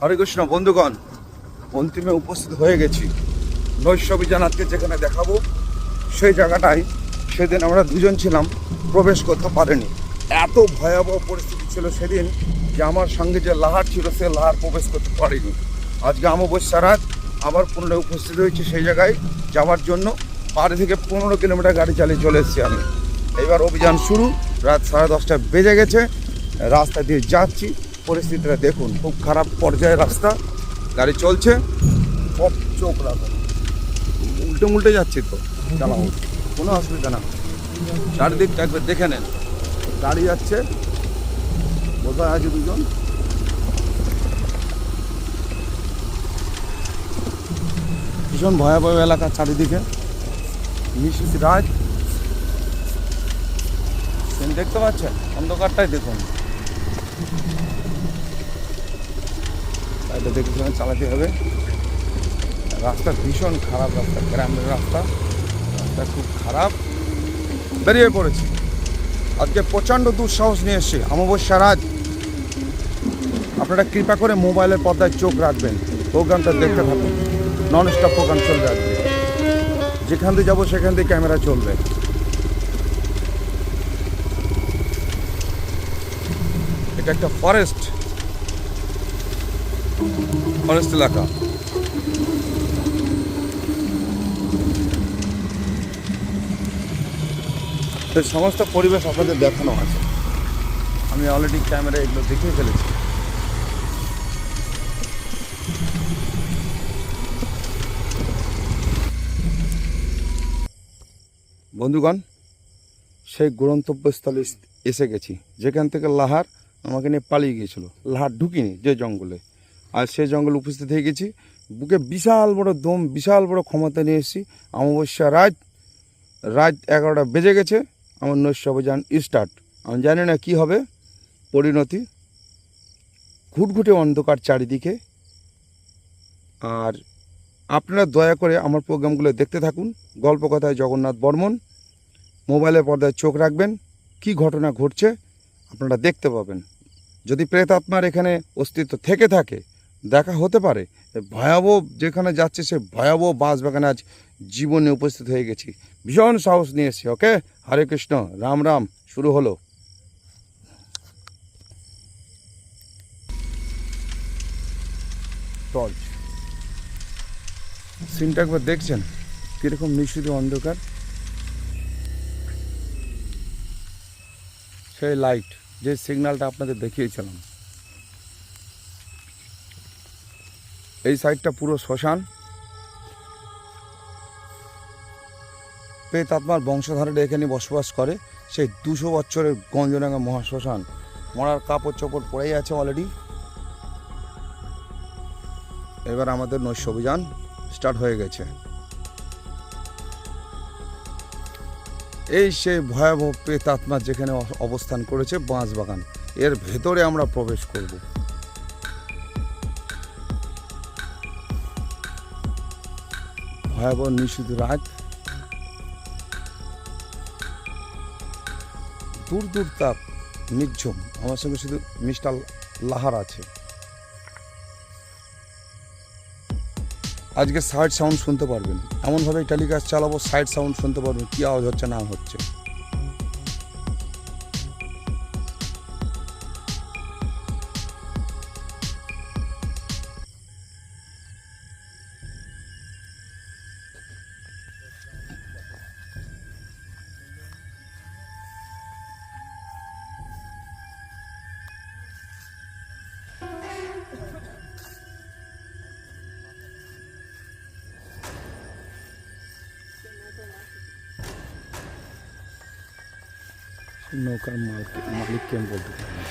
হরে কৃষ্ণ বন্ধুগণ, অন্তিমে উপস্থিত হয়ে গেছি। নৈশবিজান আজকে যেখানে দেখাবো সেই জায়গাটায় সেদিন আমরা দুজন ছিলাম, প্রবেশ করতে পারিনি। এত ভয়াবহ পরিস্থিতি ছিল সেদিন যে আমার সঙ্গে যে লাহার ছিল সে লাহার প্রবেশ করতে পারিনি। আজকে অমাবস্যা রাত আবার পুনরায় উপস্থিত হয়েছি সেই জায়গায় যাওয়ার জন্য। বাড়ি থেকে 15 কিলোমিটার গাড়ি চালিয়ে চলে এসেছি আমি। এবার অভিযান শুরু। রাত 10:30 বেজে গেছে, রাস্তা দিয়ে যাচ্ছি। পরিস্থিতিটা দেখুন, খুব খারাপ পর্যায়ে রাস্তা, গাড়ি চলছে, সব চোখ রাখো, উল্টে যাচ্ছি তো চালাও, কোনো অসুবিধা না। চারিদিকটা একবার দেখে নেন, গাড়ি যাচ্ছে, বোধহয় আছে দুজন। ভীষণ ভয়াবহ এলাকা চারিদিকে, নিশীথ রাত, দেখতে পাচ্ছেন, অন্ধকারটাই দেখুন। এটা দেখে শুনে চালাতে হবে। রাস্তা ভীষণ খারাপ, রাস্তা গ্রামের রাস্তা, রাস্তা খুব খারাপ। বেরিয়ে পড়েছি আজকে, প্রচণ্ড দুঃসাহস নিয়ে এসছি। অমাবস্যা রাত, আপনারা কৃপা করে মোবাইলের পর্দায় চোখ রাখবেন, প্রোগ্রামটা দেখতে থাকুন। নন স্টপ প্রোগ্রাম চলবে আজকে, যেখান দিয়ে যাবো সেখান দিয়ে ক্যামেরা চলবে। এটা একটা ফরেস্ট এলাকা। সমস্ত পরিবেশ আপনাদের দেখানো আছে, আমি অলরেডি ক্যামেরায় এগুলো দেখিয়ে ফেলেছি। বন্ধুগণ, সেই গন্তব্যস্থলে এসে গেছি, যেখান থেকে লাহার আমাকে নিয়ে পালিয়ে গিয়েছিল। লাহার ঢুকিনি যে জঙ্গলে, আর সেই জঙ্গলে উপস্থিত হয়ে গেছি। বুকে বিশাল বড় দম, বিশাল বড় ক্ষমতা নিয়ে এসেছি। অমাবস্যা রাত 11টা বেজে গেছে, আমার নৈশ অভিযান স্টার্ট। আমি জানি না কী হবে পরিণতি, ঘুটঘুটে অন্ধকার চারিদিকে। আর আপনারা দয়া করে আমার প্রোগ্রামগুলো দেখতে থাকুন। গল্পকথায় জগন্নাথ বর্মন, মোবাইলের পর্দায় চোখ রাখবেন, কি ঘটনা ঘটছে আপনারা দেখতে পাবেন। যদি প্রেতাত্মার এখানে অস্তিত্ব থেকে থাকে, দেখা হতে পারে। ভয়াবহ যেখানে যাচ্ছে সে ভয়াবহ বাঁশবাগানে আজ জীবনে উপস্থিত হয়ে গেছি। ভীষণ সাহস নিয়ে এসেছি। ওকে, হরে কৃষ্ণ, রাম রাম। শুরু হলো। টর্চ সিনটা একবার দেখছেন কীরকম নিশ্চিত অন্ধকার। সেই লাইট, যে সিগন্যালটা আপনাদের দেখিয়েছিলাম, এই সাইডটা পুরো শ্মশান। প্রেতাত্মার বংশধারীরা এখানে বসবাস করে। সেই 200 বছরের গঞ্জনাঙ্গা মহাশ্মশান, মরার কাপড় চোপড় পড়েই আছে অলরেডি। এবার আমাদের নৈশ অভিযান স্টার্ট হয়ে গেছে। এই সেই ভয়াবহ প্রেতাত্মা যেখানে অবস্থান করেছে, বাঁশবাগান, এর ভেতরে আমরা প্রবেশ করব। ভয়াবহ নিষিদ্ধ রাত, দূর দূর তাক নির্ঝুম। আমার সঙ্গে শুধু মিস্টার লাহার আছে। আজকে সাইড সাউন্ড শুনতে পারবেন, এমনভাবে টেলিকাস্ট চালাবো, সাইড সাউন্ড শুনতে পারবেন, কী আওয়াজ হচ্ছে না হচ্ছে। নৌকার মালিককে আমি বলতে পারি না।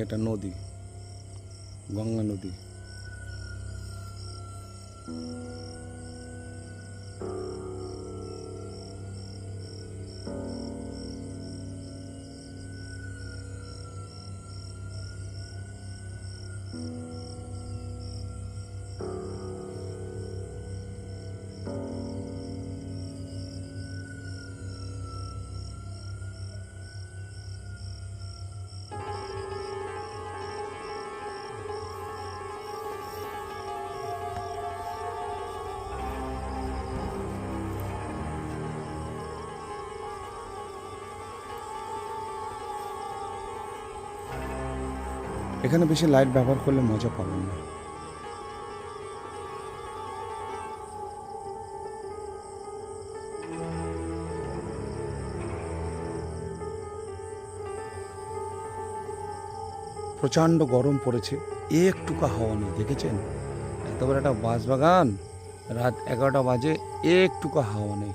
এটা নদী, গঙ্গা নদী। এখানে বেশি লাইট ব্যবহার করলে মজা পাবেন না। প্রচণ্ড গরম পড়েছে, একটুকু হাওয়া নেই, দেখেছেন? এত বড় একটা বাঁশবাগান, রাত 11টা বাজে, একটুকু হাওয়া নেই।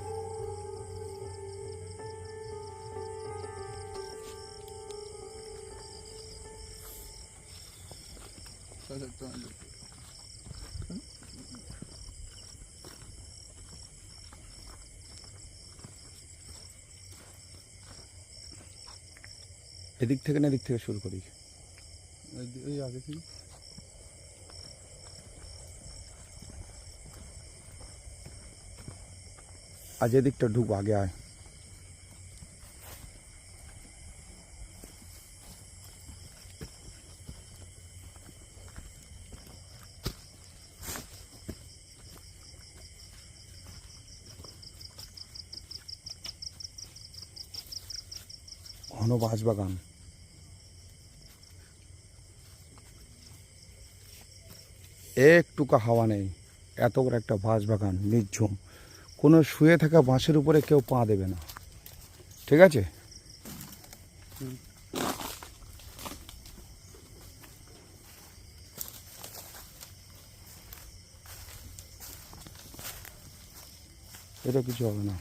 এদিক থেকে না এদিক থেকে শুরু করি? ওই আগে থেকে আজ এদিকটা ঢুকবো, আগে আয়। ঘন বাঁশবাগান, একটুকু হাওয়া নেই, এত বড় একটা বাঁশবাগান, নির্ঝুম। কোনো শুয়ে থাকা বাঁশের উপরে কেউ পা দেবে না, ঠিক আছে? এটা কিছু হবে না।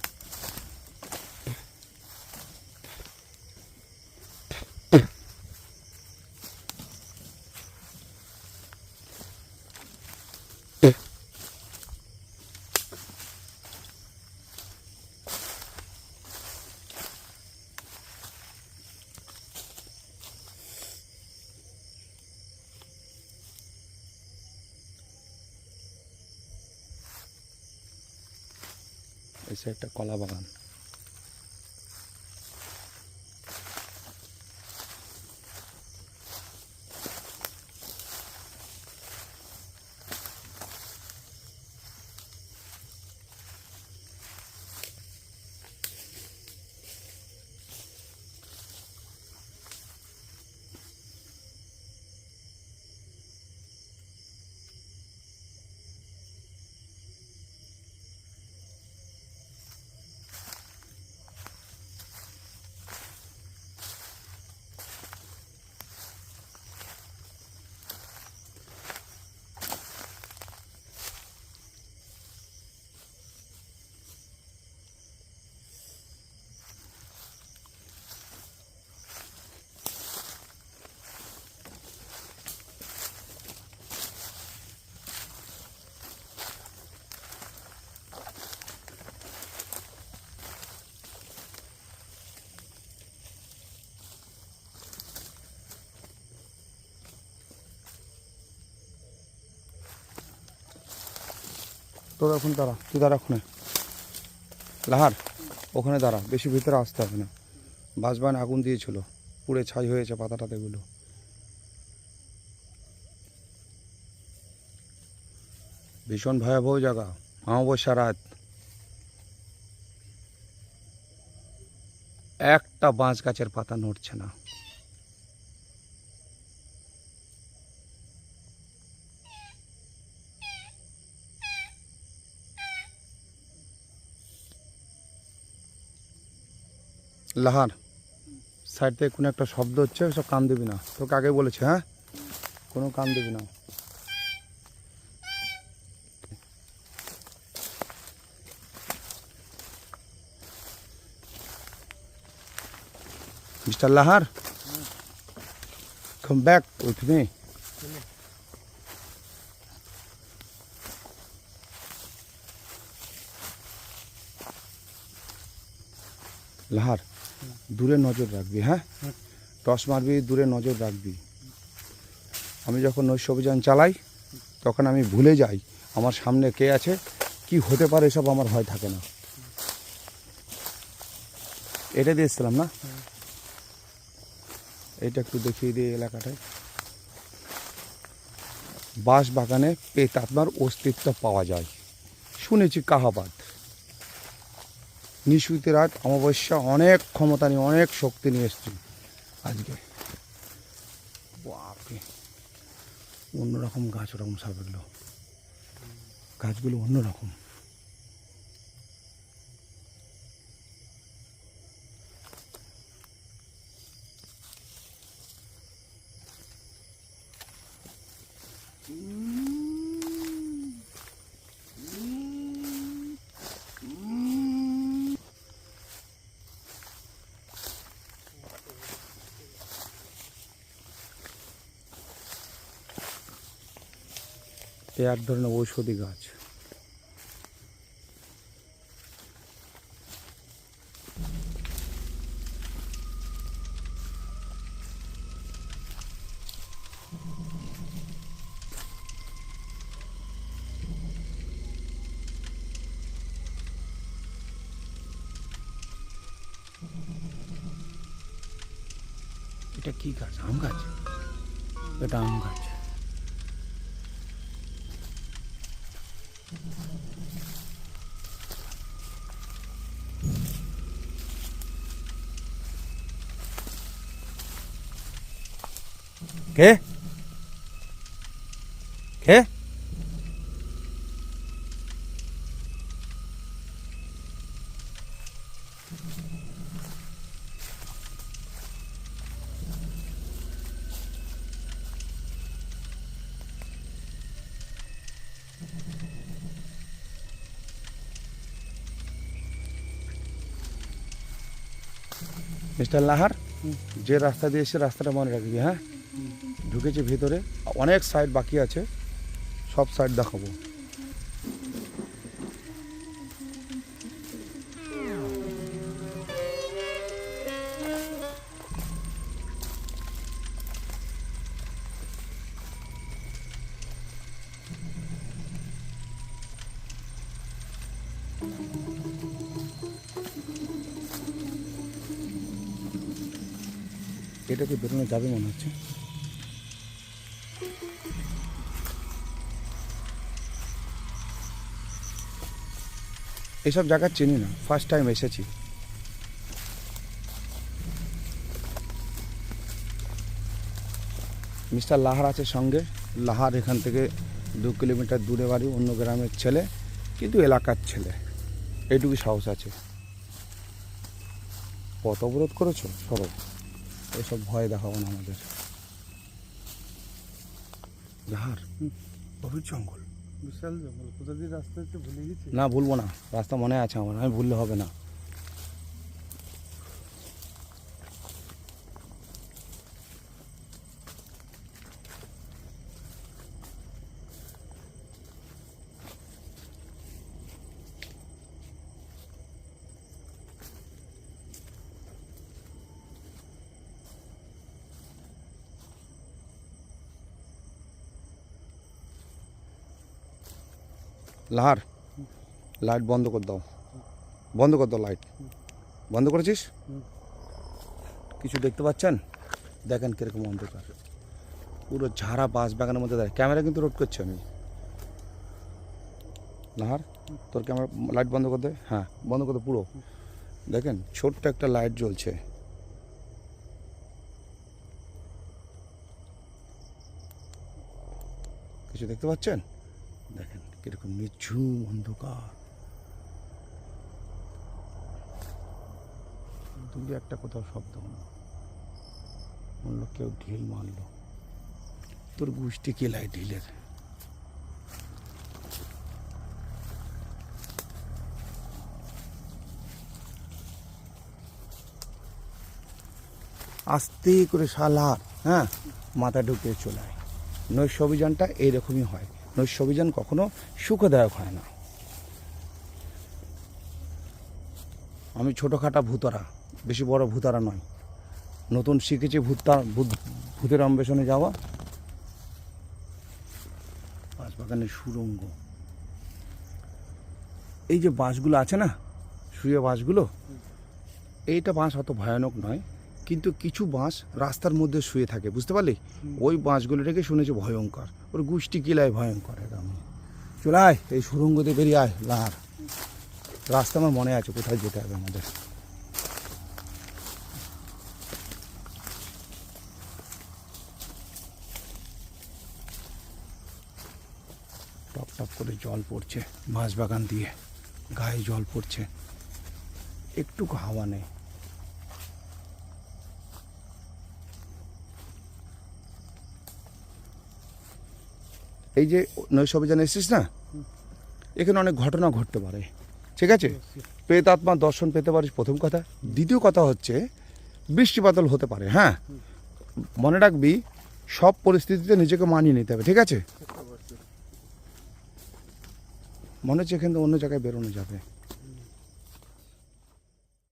এসে একটা কলা বাগান, তোর এখন দাঁড়া, তুই দাঁড়া ওখানে, লাহার ওখানে দাঁড়া, বেশি ভিতরে আসতে হবে না। বাঁশবাগান আগুন দিয়েছিল, পুড়ে ছাই হয়েছে পাতা টাতাগুলো। ভীষণ ভয়াবহ জায়গা, অমাবস্যা রাত, একটা বাঁশ গাছের পাতা নড়ছে না। লাহার সাইড থেকে কোনো একটা শব্দ হচ্ছে, সব কান দিবি না, তোকে আগে বলেছে, হ্যাঁ? কোনো কান দিবি না। Mister Lahar, come back with me. Lahar, দূরে নজর রাখবি, হ্যাঁ? টস মারবি, দূরে নজর রাখবি। আমি যখন নৈশ অভিযান চালাই তখন আমি ভুলে যাই আমার সামনে কে আছে, কি হতে পারে, এসব আমার ভয় থাকে না। এটা দিয়েছিলাম না, এটা একটু দেখিয়ে দিয়ে এলাকাটায়। বাঁশ বাগানে প্রেতাত্মার অস্তিত্ব পাওয়া যায়, শুনেছি কাহাবাদ। নিশুতি রাত, অমাবস্যা, অনেক ক্ষমতা নিয়ে, অনেক শক্তি নিয়ে এসছি আজকে। বাপরে। অন্যরকম গাছ, ওরকম সব এগুলো গাছগুলো অন্যরকম। এ এক ধরনের ঔষধি গাছ। এটা কি গাছ? আম গাছ? এটা আম গাছ। কে কে? মিস্টার লাহার, যে রাস্তা দিয়ে এসে রাস্তাটা মনে রাখবি, হ্যাঁ? ঢুকেছে ভিতরে, অনেক সাইড বাকি আছে, সব সাইড দেখাবো। এটাকে বেরোনো যাবে মনে হচ্ছে। এসব জায়গা চিনি না, ফার্স্ট টাইম এসেছি। মিস্টার লাহার আছে সঙ্গে। লাহার এখান থেকে 2 কিলোমিটার দূরে বাড়ি, অন্য গ্রামের ছেলে, কিন্তু এলাকার ছেলে, এইটুকু সাহস আছে। পথ অবরোধ করেছো, সরব, এসব ভয় দেখাবো না আমাদের। লাহার গভীর জঙ্গল, বিশাল জঙ্গল, কোথা দিয়ে রাস্তা একটু ভুলে গেছি। না ভুলবো না, রাস্তা মনে আছে আমার, আমি ভুললে হবে না। লাহার, লাইট বন্ধ করে দাও, বন্ধ করে দাও লাইট। বন্ধ করেছিস? কিছু দেখতে পাচ্ছেন? দেখেন কিরকম অন্ধকার, পুরো ঝাড়া বাঁশ বাগানের মধ্যে দেয়। ক্যামেরা কিন্তু রোড করছি আমি। লাহার, তোর ক্যামেরা লাইট বন্ধ করে দে। হ্যাঁ, বন্ধ করে দে পুরো। দেখেন ছোট্ট একটা লাইট জ্বলছে। কিছু দেখতে পাচ্ছেন? দেখেন কিরকম নিঝুম অন্ধকার। দূরে একটা কোথাও শব্দ হলো, মনে কেউ ঢিল মারলো। তোর গোষ্ঠী কে লাই ঢিলের? আস্তে করে শালার, হ্যাঁ, মাথা ঢুকিয়ে চলে আয়। নৈশ অভিযানটা এইরকমই হয়। নৈশ অভিযান কখনো সুখদায়ক হয় না। আমি ছোটোখাটা ভূতরা, বেশি বড় ভূতারা নয়। নতুন শিখেছি ভূতের অন্বেষণে যাওয়া। বাঁশবাগানের সুড়ঙ্গ, এই যে বাঁশগুলো আছে না, শুয়ে বাঁশগুলো, এইটা বাঁশ অত ভয়ানক নয়, কিন্তু কিছু বাঁশ রাস্তার মধ্যে শুয়ে থাকে, বুঝতে পারলি? ওই বাঁশগুলোটাকে শুনেছি ভয়ঙ্কর, ওর গোষ্ঠী কিলায় ভয়ঙ্কর একদম। চলে আয়, এই সুড়ঙ্গ দিয়ে বেরিয়ে আয় লাহার। রাস্তা আমার মনে আছে, কোথায় যেতে হবে আমাদের। টপ টপ করে জল পড়ছে, বাঁশবাগান দিয়ে গায়ে জল পড়ছে, একটু হাওয়া নেই। এই যে নৈশ অভিযানে এসেছিস না, এখানে অনেক ঘটনা ঘটতে পারে, ঠিক আছে? প্রেত আত্মার দর্শন পেতে পারিস, প্রথম কথা। দ্বিতীয় কথা হচ্ছে বৃষ্টিপাতল হতে পারে, হ্যাঁ? মনে রাখবি সব পরিস্থিতিতে নিজেকে মানিয়ে নিতে হবে, ঠিক আছে? মনে হচ্ছে এখান থেকে অন্য জায়গায় বেরোনো যাবে।